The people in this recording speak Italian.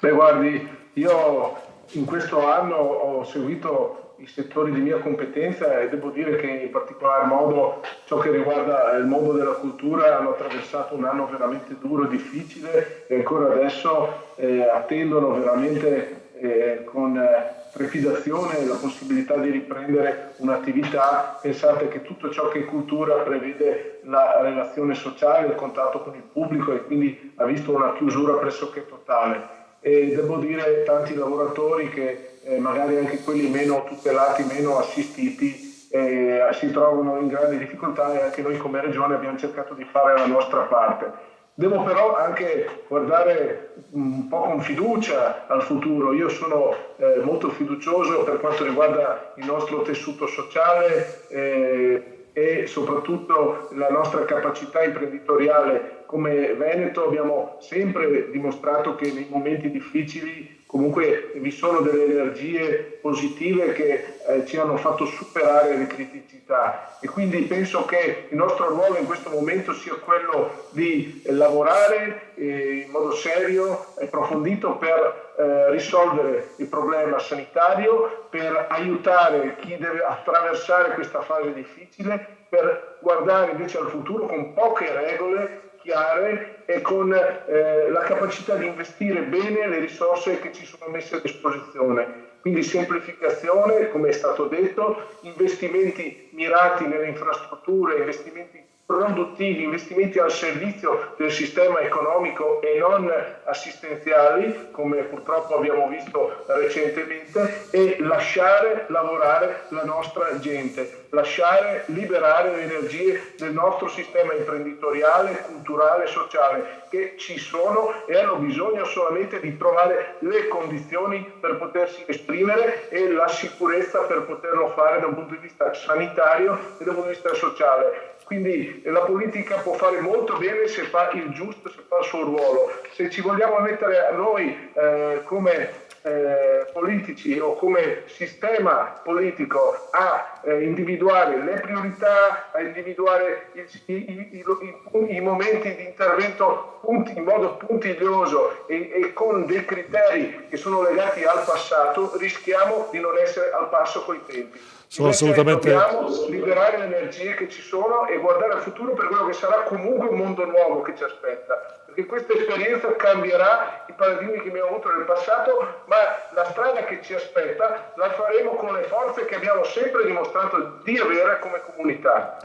Beh, guardi, io in questo anno ho seguito i settori di mia competenza e devo dire che in particolar modo ciò che riguarda il mondo della cultura hanno attraversato un anno veramente duro e difficile e ancora adesso attendono veramente con trepidazione la possibilità di riprendere un'attività. Pensate che tutto ciò che è cultura prevede la relazione sociale, il contatto con il pubblico e quindi ha visto una chiusura pressoché totale e devo dire tanti lavoratori che magari anche quelli meno tutelati, meno assistiti, si trovano in grande difficoltà e anche noi come Regione abbiamo cercato di fare la nostra parte. Devo però anche guardare un po' con fiducia al futuro. Io sono molto fiducioso per quanto riguarda il nostro tessuto sociale e soprattutto la nostra capacità imprenditoriale. Come Veneto abbiamo sempre dimostrato che nei momenti difficili comunque vi sono delle energie positive che ci hanno fatto superare le criticità e quindi penso che il nostro ruolo in questo momento sia quello di lavorare in modo serio e approfondito per risolvere il problema sanitario, per aiutare chi deve attraversare questa fase difficile, per guardare invece al futuro con poche regole chiare e con la capacità di investire bene le risorse che ci sono messe a disposizione. Quindi semplificazione, come è stato detto, investimenti mirati nelle infrastrutture, investimenti produttivi, investimenti al servizio del sistema economico e non assistenziali, come purtroppo abbiamo visto recentemente, e lasciare lavorare la nostra gente, lasciare liberare le energie del nostro sistema imprenditoriale, culturale, sociale, che ci sono e hanno bisogno solamente di trovare le condizioni per potersi esprimere e la sicurezza per poterlo fare da un punto di vista sanitario e da un punto di vista sociale. Quindi la politica può fare molto bene se fa il giusto, se fa il suo ruolo. Se ci vogliamo mettere a noi come politici o come sistema politico a individuare le priorità, a individuare i momenti di intervento in modo puntiglioso e con dei criteri che sono legati al passato, rischiamo di non essere al passo coi tempi. Sono Invece assolutamente. dobbiamo liberare le energie che ci sono e guardare al futuro per quello che sarà comunque un mondo nuovo che ci aspetta. Perché questa esperienza cambierà i paradigmi che abbiamo avuto nel passato, ma la strada che ci aspetta la faremo con le forze che abbiamo sempre dimostrato di avere come comunità.